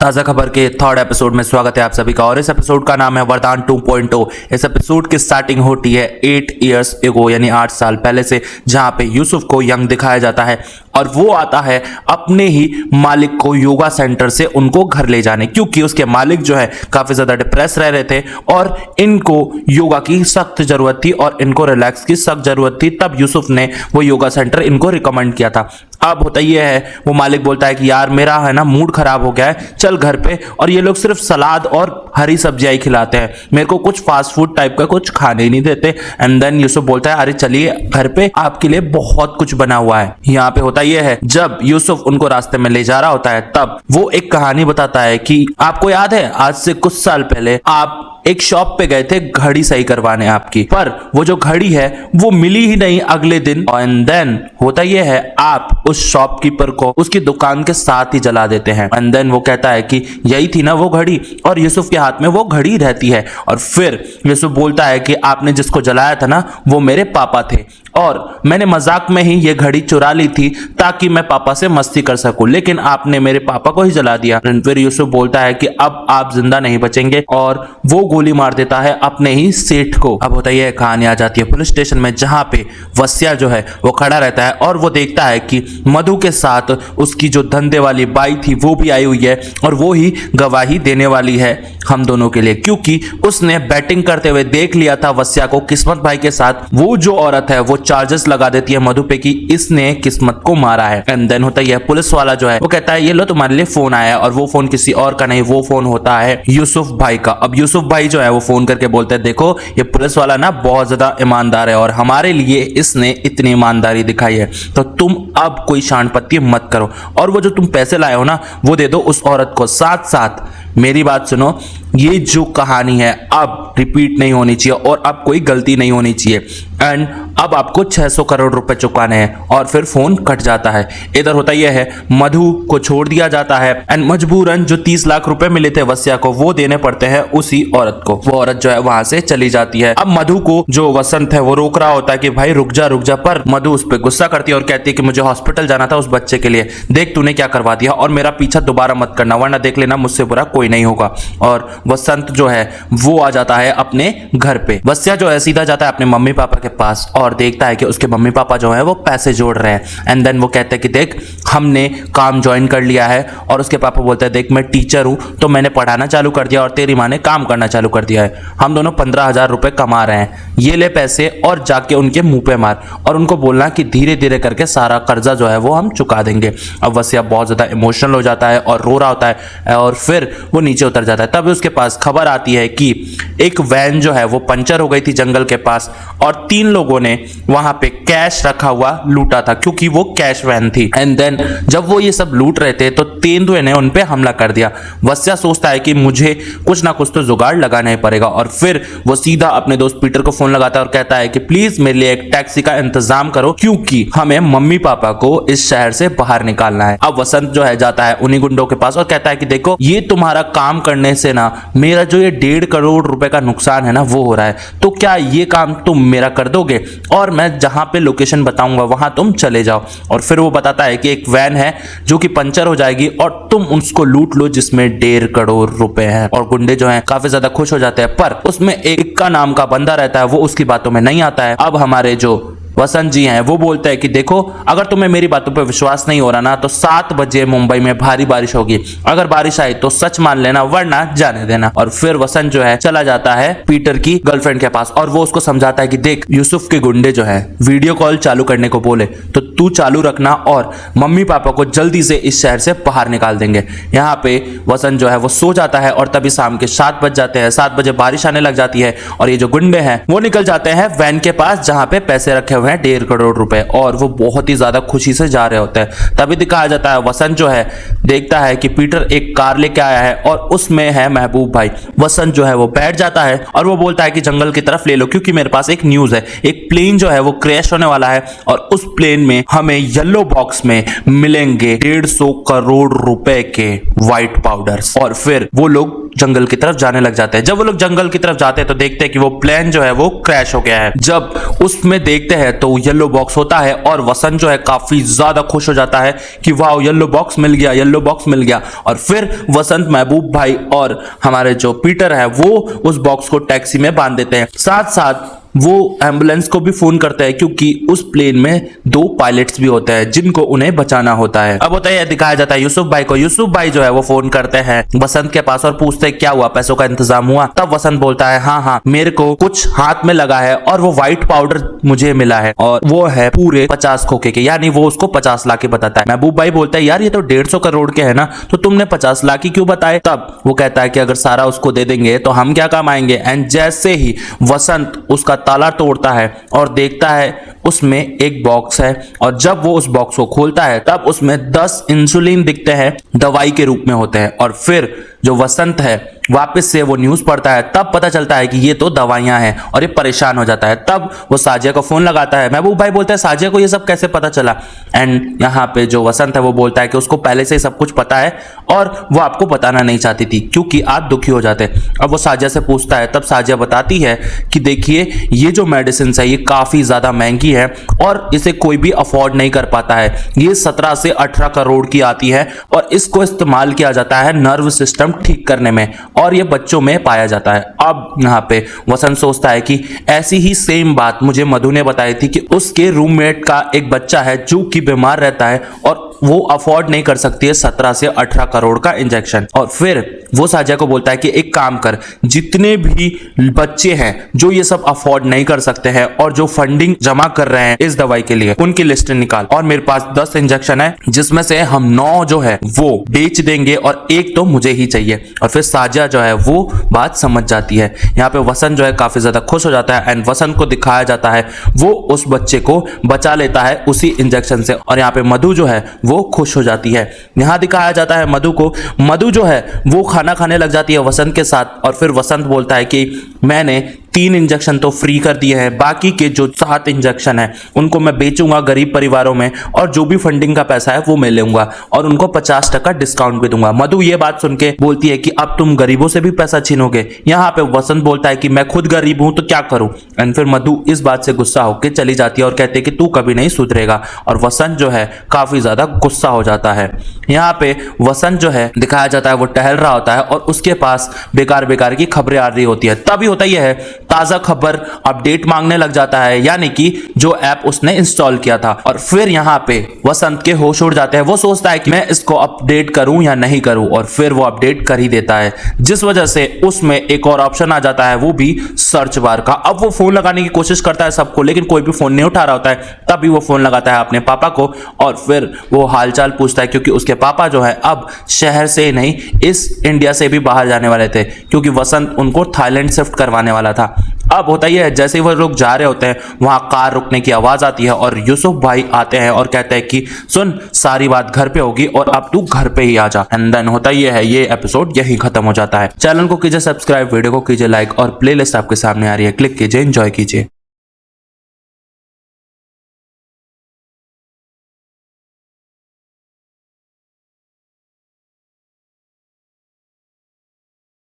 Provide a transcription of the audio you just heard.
ताज़ा खबर के थर्ड एपिसोड में स्वागत है आप सभी का। और इस एपिसोड का नाम है वरदान 2.0। इस एपिसोड की स्टार्टिंग होती है 8 इयर्स एगो यानी 8 साल पहले से, जहां पे यूसुफ को यंग दिखाया जाता है और वो आता है अपने ही मालिक को योगा सेंटर से उनको घर ले जाने, क्योंकि उसके मालिक जो है काफी ज्यादा डिप्रेस रह रहे थे और इनको योगा की सख्त जरूरत थी और इनको रिलैक्स की सख्त जरूरत थी। तब यूसुफ ने वो योगा सेंटर इनको रिकमेंड किया था। अब होता ये है, वो मालिक बोलता है कि यार मेरा है ना मूड खराब हो गया है, चल घर पे। और ये लोग सिर्फ सलाद और हरी सब्जियां ही खिलाते हैं, मेरे को कुछ फास्ट फूड टाइप का कुछ खाने ही नहीं देते। एंड देन यूसुफ बोलता है अरे चलिए घर पे, आपके लिए बहुत कुछ बना हुआ है। यहाँ पे होता ये है, जब यूसुफ उनको रास्ते में ले जा रहा होता है तब वो एक कहानी बताता है कि आपको याद है आज से कुछ साल पहले आप एक शॉप पे गए थे घड़ी सही करवाने आपकी, पर वो जो घड़ी है वो मिली ही नहीं अगले दिन। एंड देन होता ये है, आप उस शॉपकीपर को उसकी दुकान के साथ ही जला देते हैं। एंड देन वो कहता है कि यही थी ना वो घड़ी, और यूसुफ के हाथ में वो घड़ी रहती है। और फिर यूसुफ बोलता है कि आपने जिसको जलाया था ना वो मेरे पापा थे और मैंने मजाक में ही ये घड़ी चुरा ली थी ताकि मैं पापा से मस्ती कर सकूं, लेकिन आपने मेरे पापा को ही जला दिया। फिर यूसुफ बोलता है कि अब आप जिंदा नहीं बचेंगे और वो गोली मार देता है अपने ही सेठ को। अब होता है, कहानी आ जाती है पुलिस स्टेशन में, जहां पे वस्या जो है वो खड़ा रहता है और वो देखता है कि मधु के साथ उसकी जो धंधे वाली बाई थी वो भी आई हुई है और वो ही गवाही देने वाली है हम दोनों के लिए, क्योंकि उसने बैटिंग करते हुए देख लिया था वस्या को किस्मत भाई के साथ। वो जो औरत है वो चार्जेस लगा देती है मधु पे कि इसने किस्मत को मारा है। एंड देन होता है, पुलिस वाला जो है वो कहता है ये लो तुम्हारे लिए फोन आया, और वो फोन किसी और का नहीं, वो फोन होता है यूसुफ भाई का। अब यूसुफ भाई जो है वो फोन करके बोलते हैं देखो ये पुलिस वाला ना बहुत ज्यादा ईमानदार है और हमारे लिए इसने इतनी ईमानदारी दिखाई है, तो तुम अब कोई शानपत्ती मत करो और वो जो तुम पैसे लाए हो ना वो दे दो उस औरत को। साथ साथ मेरी बात सुनो, ये जो कहानी है अब रिपीट नहीं होनी चाहिए और अब कोई गलती नहीं होनी चाहिए। एंड अब आपको 600 करोड़ रुपए चुकाने हैं। और फिर फोन कट जाता है। इधर होता यह है, मधु को छोड़ दिया जाता है एंड मजबूरन जो 30 लाख रुपए मिले थे वस्या को वो देने पड़ते हैं उसी औरत को। वो औरत जो है वहां से चली जाती है। अब मधु को जो वसंत है वो रोक रहा होता है कि भाई रुक जा, पर मधु उस पर गुस्सा करती है और कहती है कि मुझे हॉस्पिटल जाना था उस बच्चे के लिए, देख तूने क्या करवा दिया और मेरा पीछा दोबारा मत करना वरना देख लेना मुझसे बुरा कोई नहीं होगा। और वसंत जो है वो आ जाता है अपने घर पे। वस्या जो है सीधा जाता है अपने मम्मी पापा के पास और देखता है कि उसके मम्मी पापा जो है वो पैसे जोड़ रहे हैं। एंड देन वो कहते हैं कि देख हमने काम ज्वाइन कर लिया है, और उसके पापा बोलते हैं देख मैं टीचर हूं तो मैंने पढ़ाना चालू कर दिया और तेरी माँ ने काम करना चालू कर दिया है, हम दोनों 15,000 रुपए कमा रहे हैं, ये ले पैसे और जाके उनके मुंह पे मार और उनको बोलना कि धीरे धीरे करके सारा कर्जा जो है वो हम चुका देंगे। अब वस्या बहुत ज्यादा इमोशनल हो जाता है और रो रहा होता है और फिर वो नीचे उतर जाता है। तब उसके पास खबर आती है कि एक वैन जो है वो पंचर हो गई थी जंगल के पास और 3 लोगों ने वहां पे कैश रखा हुआ लूटा था, क्योंकि वो कैश वैन थी। एंड देन जब वो ये सब लूट रहे थे तो तेंदुए ने उन पे हमला कर दिया। वस्या सोचता है कि मुझे कुछ ना कुछ तो जुगाड़ लगाना ही पड़ेगा और फिर वो सीधा अपने दोस्त पीटर को फोन लगाता है और कहता है कि प्लीज मेरे लिए एक टैक्सी का इंतजाम करो क्योंकि हमें मम्मी पापा को इस शहर से बाहर निकालना है। अब वसंत जो है जाता है उन्हीं गुंडों के पास और कहता है कि देखो ये तुम्हारा काम करने से ना मेरा जो ये 1.5 करोड़ रुपए का नुकसान है ना वो हो रहा है, तो क्या ये काम तुम मेरा कर दोगे और मैं जहां पे लोकेशन बताऊंगा वहां तुम चले जाओ। और फिर वो बताता है कि एक वैन है जो कि पंचर हो जाएगी और तुम उसको लूट लो जिसमें 1.5 करोड़ रुपए हैं। और गुंडे जो हैं काफी ज्यादा खुश हो जाते हैं, पर उसमें एक का नाम का बंदा रहता है वो उसकी बातों में नहीं आता है। अब हमारे जो वसंत जी हैं वो बोलते हैं कि देखो अगर तुम्हें मेरी बातों पर विश्वास नहीं हो रहा ना तो 7 बजे मुंबई में भारी बारिश होगी, अगर बारिश आई तो सच मान लेना वरना जाने देना। और फिर वसंत जो है चला जाता है पीटर की गर्लफ्रेंड के पास और वो उसको समझाता है कि देख यूसुफ के गुंडे जो है वीडियो कॉल चालू करने को बोले तो तू चालू रखना और मम्मी पापा को जल्दी से इस शहर से बाहर निकाल देंगे। यहाँ पे वसंत जो है वो सो जाता है और तभी शाम के 7 बज जाते हैं। 7 बजे बारिश आने लग जाती है और ये जो गुंडे हैं वो निकल जाते हैं वैन के पास जहां पे पैसे रखे हुए हैं 1.5 करोड़ रुपए, और वो बहुत ही ज्यादा खुशी से जा रहे होते हैं। तभी दिखाया जाता है वसंत जो है देखता है कि पीटर एक कार लेके आया है और उसमें है महबूब भाई। वसंत जो है वो बैठ जाता है और वो बोलता है कि जंगल की तरफ ले लो क्योंकि मेरे पास एक न्यूज है, एक प्लेन जो है वो क्रैश होने वाला है और उस प्लेन में हमें येलो बॉक्स में मिलेंगे 150 करोड़ रुपए के व्हाइट पाउडर। और फिर वो लोग जंगल की तरफ जाने लग जाते हैं। जब वो लोग जंगल की तरफ जाते हैं तो देखते हैं कि वो प्लेन जो है वो क्रैश हो गया है। जब उसमें देखते हैं तो येलो बॉक्स होता है और वसंत जो है काफी ज्यादा खुश हो जाता है कि वाह येलो बॉक्स मिल गया, येलो बॉक्स मिल गया। और फिर वसंत, महबूब भाई और हमारे जो पीटर है वो उस बॉक्स को टैक्सी में बांध देते हैं। साथ साथ वो एम्बुलेंस को भी फोन करते हैं क्योंकि उस प्लेन में 2 पायलट्स भी होते हैं जिनको उन्हें बचाना होता है। अब होता है दिखाया जाता है यूसुफ भाई को। यूसुफ भाई जो है वो फोन करते हैं वसंत के पास और पूछते हैं क्या हुआ, पैसों का इंतजाम हुआ? तब वसंत बोलता है हाँ मेरे को कुछ हाथ में लगा है और वो व्हाइट पाउडर मुझे मिला है और वो है पूरे 50 खोखे के, यानी वो उसको 50 लाख के बताता है। महबूब भाई बोलता है यार ये तो 150 करोड़ के है ना, तो तुमने 50 लाख ही क्यों बताए? तब वो कहता है कि अगर सारा उसको दे देंगे तो हम क्या काम आएंगे। एंड जैसे ही वसंत उसका ताला तोड़ता है और देखता है उसमें एक बॉक्स है और जब वो उस बॉक्स को खोलता है तब उसमें 10 इंसुलिन दिखते हैं, दवाई के रूप में होते हैं। और फिर जो वसंत है वापस से वो न्यूज पढ़ता है, तब पता चलता है कि ये तो दवाइयां हैं और ये परेशान हो जाता है। तब वो साजिया को फोन लगाता है। महबूब भाई बोलता है साजिया को ये सब कैसे पता चला? एंड यहाँ पे जो वसंत है वो बोलता है कि उसको पहले से ही सब कुछ पता है और वो आपको बताना नहीं चाहती थी क्योंकि आप दुखी हो जाते। अब वो साजिया से पूछता है, तब साजिया बताती है कि देखिए ये जो मेडिसिन है ये काफी ज्यादा महंगी है और इसे कोई भी अफोर्ड नहीं कर पाता है। ये 17 से 18 करोड़ की आती है और इसको इस्तेमाल किया जाता है नर्व सिस्टम ठीक करने में और ये बच्चों में पाया जाता है। अब यहाँ पे वसंत सोचता है कि ऐसी ही सेम बात मुझे मधु ने बताई थी कि उसके रूममेट का एक बच्चा है जो कि बीमार रहता है और वो अफोर्ड नहीं कर सकती है 17 से 18 करोड़ का इंजेक्शन। और फिर वो साजिया को बोलता है कि एक काम कर, जितने भी बच्चे हैं जो ये सब अफोर्ड नहीं कर सकते हैं और जो फंडिंग जमा कर रहे हैं इस दवाई के लिए, उनकी लिस्ट निकाल और मेरे पास 10 इंजेक्शन है जिसमें से हम 9 जो है वो बेच देंगे और एक तो मुझे ही चाहिए। और फिर साजिया जो है वो बात समझ जाती है। यहाँ पे वसंत जो है काफी ज्यादा खुश हो जाता है एंड वसंत को दिखाया जाता है वो उस बच्चे को बचा लेता है उसी इंजेक्शन से और यहाँ पे मधु जो है वो खुश हो जाती है। यहाँ दिखाया जाता है मधु को, मधु जो है वो खाना खाने लग जाती है वसंत के साथ और फिर वसंत बोलता है कि मैंने 3 इंजेक्शन तो फ्री कर दिए हैं, बाकी के जो 7 इंजेक्शन है उनको मैं बेचूंगा गरीब परिवारों में और जो भी फंडिंग का पैसा है वो मैं लूंगा और उनको 50% डिस्काउंट भी दूंगा। मधु ये बात सुन के बोलती है कि अब तुम गरीबों से भी पैसा छीनोगे। यहाँ पे वसंत बोलता है कि मैं खुद गरीब हूं तो क्या करूं। एंड फिर मधु इस बात से गुस्सा होकर चली जाती है और कहती है कि तू कभी नहीं सुधरेगा और वसंत जो है काफी ज्यादा गुस्सा हो जाता है। यहाँ पे वसंत जो है दिखाया जाता है वो टहल रहा होता है और उसके पास बेकार बेकार की खबरें आ रही होती है। तभी होता यह है ताजा खबर अपडेट मांगने लग जाता है, यानी कि जो ऐप उसने इंस्टॉल किया था। और फिर यहाँ पे वसंत के होश उड़ जाते हैं। वो सोचता है कि मैं इसको अपडेट करूं या नहीं करूं और फिर वो अपडेट कर ही देता है, जिस वजह से उसमें एक और ऑप्शन आ जाता है वो भी सर्च बार का। अब वो फोन लगाने की कोशिश करता है सबको लेकिन कोई भी फोन नहीं उठा रहा होता है। तभी वो फोन लगाता है अपने पापा को और फिर वो हालचाल पूछता है क्योंकि उसके पापा जो है अब शहर से ही नहीं इस इंडिया से भी बाहर जाने वाले थे क्योंकि वसंत उनको थाईलैंड शिफ्ट करवाने वाला था। अब होता ही है जैसे ही वो लोग जा रहे होते हैं वहां कार रुकने की आवाज आती है और यूसुफ भाई आते हैं और कहते हैं कि सुन सारी बात घर पे होगी और अब तू घर पे ही आ जा। एंड देन होता ही है ये एपिसोड यही खत्म हो जाता है। चैनल को कीजिए सब्सक्राइब, वीडियो को कीजिए लाइक और प्लेलिस्ट आपके सामने आ रही है, क्लिक कीजिए, एंजॉय कीजिए।